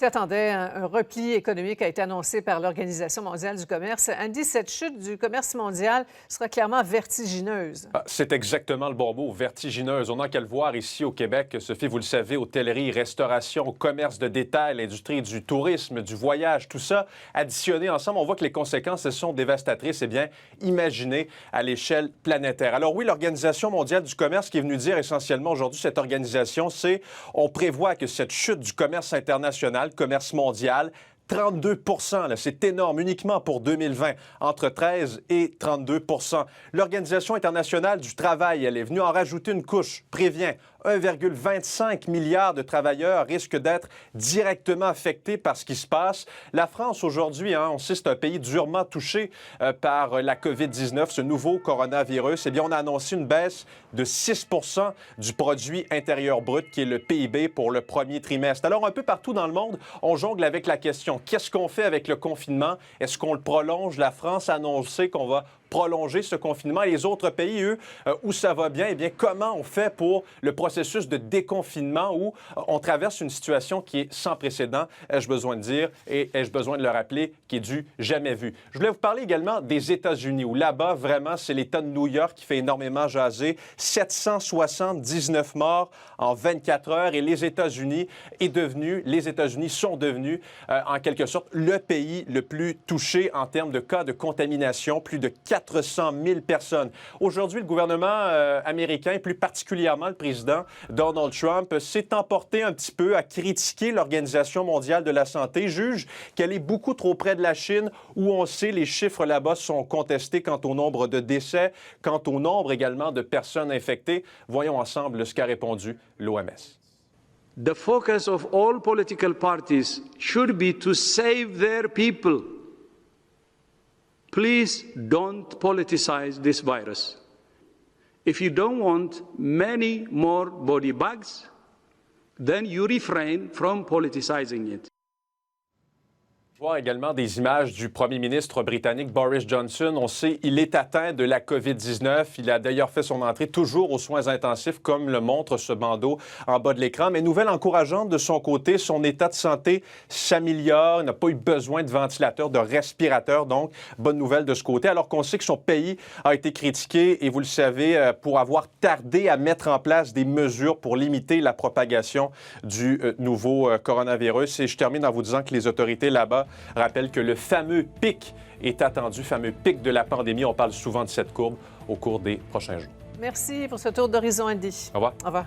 Tu attendais un repli économique a été annoncé par l'Organisation mondiale du commerce. Andy, cette chute du commerce mondial sera clairement vertigineuse. C'est exactement le bon mot, vertigineuse. On n'a qu'à le voir ici au Québec, Sophie, vous le savez, hôtellerie, restauration, commerce de détail, l'industrie du tourisme, du voyage, tout ça additionné ensemble, on voit que les conséquences sont dévastatrices. Eh bien, imaginez à l'échelle planétaire. Alors oui, l'Organisation mondiale du commerce qui est venue dire essentiellement aujourd'hui, cette organisation, c'est on prévoit que cette chute du commerce international, commerce mondial, 32 c'est énorme, uniquement pour 2020, entre 13 et 32 L'Organisation internationale du travail, elle est venue en rajouter une couche, prévient 1,25 milliard de travailleurs risquent d'être directement affectés par ce qui se passe. La France, aujourd'hui, on sait, c'est un pays durement touché par la COVID-19, ce nouveau coronavirus. Eh bien, on a annoncé une baisse de 6 du produit intérieur brut, qui est le PIB pour le premier trimestre. Alors, un peu partout dans le monde, on jongle avec la question, qu'est-ce qu'on fait avec le confinement? Est-ce qu'on le prolonge? La France a annoncé qu'on va prolonger ce confinement. Et les autres pays, eux, où ça va bien, eh bien, comment on fait pour le processus de déconfinement où on traverse une situation qui est sans précédent, ai-je besoin de dire, et ai-je besoin de le rappeler, qui est du jamais vu. Je voulais vous parler également des États-Unis, où là-bas, vraiment, c'est l'État de New York qui fait énormément jaser. 779 morts en 24 heures. Et les États-Unis sont devenus, en quelque sorte, le pays le plus touché en termes de cas de contamination. Plus de 400 000 personnes. Aujourd'hui, le gouvernement américain, et plus particulièrement le président Donald Trump, s'est emporté un petit peu à critiquer l'Organisation mondiale de la santé, juge qu'elle est beaucoup trop près de la Chine, où on sait les chiffres là-bas sont contestés quant au nombre de décès, quant au nombre également de personnes infectées. Voyons ensemble ce qu'a répondu l'OMS. The focus of all political parties should be to save their people. Please don't politicize this virus. If you don't want many more body bags, then you refrain from politicizing it. Voir également des images du premier ministre britannique Boris Johnson. On sait qu'il est atteint de la COVID-19. Il a d'ailleurs fait son entrée toujours aux soins intensifs, comme le montre ce bandeau en bas de l'écran. Mais nouvelle encourageante de son côté, son état de santé s'améliore. Il n'a pas eu besoin de ventilateur, de respirateur. Donc, bonne nouvelle de ce côté. Alors qu'on sait que son pays a été critiqué, et vous le savez, pour avoir tardé à mettre en place des mesures pour limiter la propagation du nouveau coronavirus. Et je termine en vous disant que les autorités là-bas rappelle que le fameux pic est attendu, fameux pic de la pandémie. On parle souvent de cette courbe au cours des prochains jours. Merci pour ce tour d'horizon, Andy. Au revoir. Au revoir.